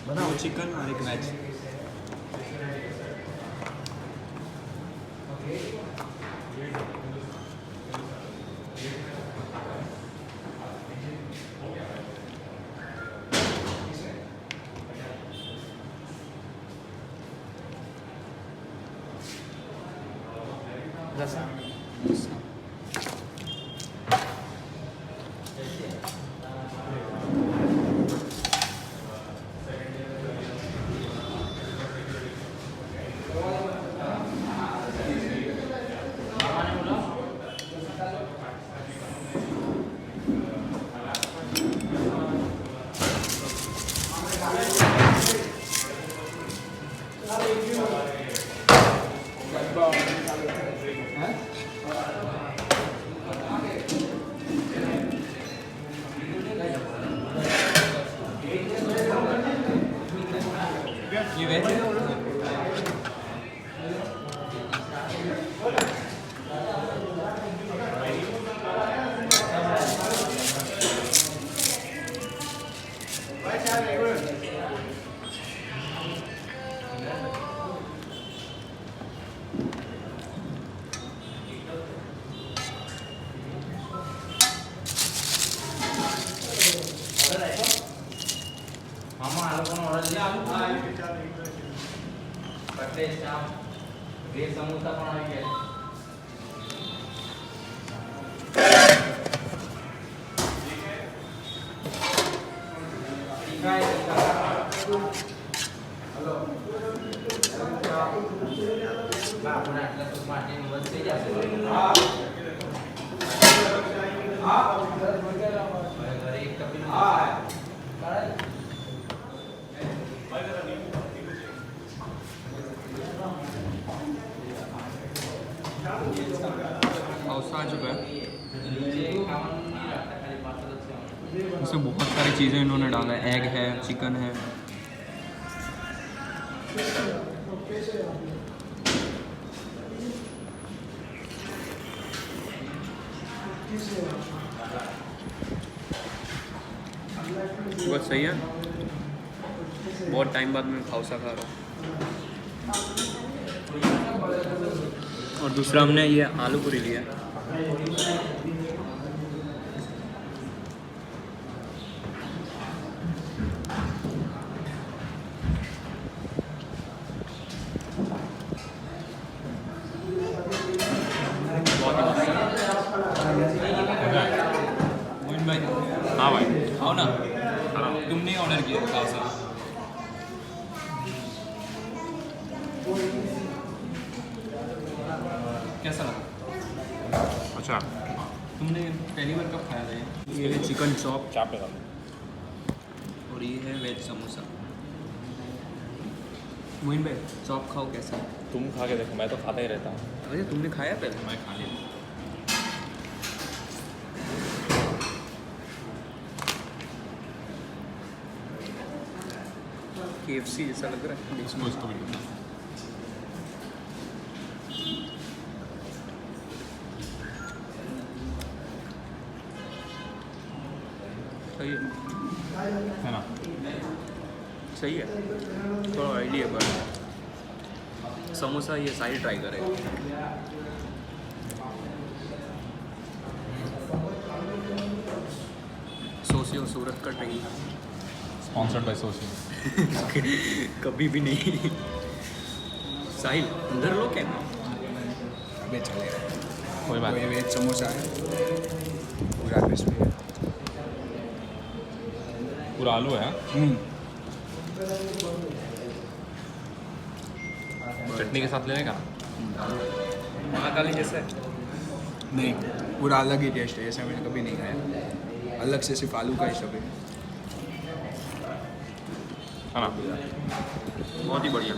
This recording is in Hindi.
बनाओ चिकन और एक वेज। रसा ये वेज है। मामा आलू को ऑर्डर दिया आलू पट्टे स्टाफ वेज समोसा पण આવી ગયા ठीक है हेलो ना આપણે આટલા તો માટે મત થઈ જશે હા ઘરે એક કપી હા खाउसा आ चुका है। इसमें बहुत सारी चीज़ें इन्होंने डाला है, एग है, चिकन है। बहुत सही है। बहुत टाइम बाद मैं खाउसा खा रहा हूँ। और दूसरा हमने ये आलू पूरी लिया। मोइन भाई, हाँ भाई आओ ना, तुमने ऑर्डर किया खाउसा। कैसा लगा? अच्छा तुमने पहली बार कब खाया था ये है चिकन चॉप चाप लगा और ये है वेज समोसा। मोइन भाई चॉप खाओ कैसा है? तुम खा के देखो, मैं तो खाता ही रहता हूँ। अरे तुमने खाया पहले? मैं खा लिया। KFC जैसा लग रहा है। इसको इसको भी लेना। सही है, है ना? सही है। थोड़ा ऑयली है पर समोसा ये सारी ट्राई करें। सोसियो सूरत का ट्रेन स्पॉन्सर्ड बाय सोशी। कभी भी नहीं। साहिल अंदर लो क्या? अबे चलेगा। कोई बात ये नहीं। वेज समोसा है, पूरा क्रिस्पी है। पूरा आलू है। चटनी के साथ लेने का। महाकाली जैसा है। नहीं, पूरा अलग ही टेस्ट है, ऐसा मैंने कभी नहीं खाया। अलग से सिर्फ आलू का ही सब है। है ना? बहुत ही बढ़िया।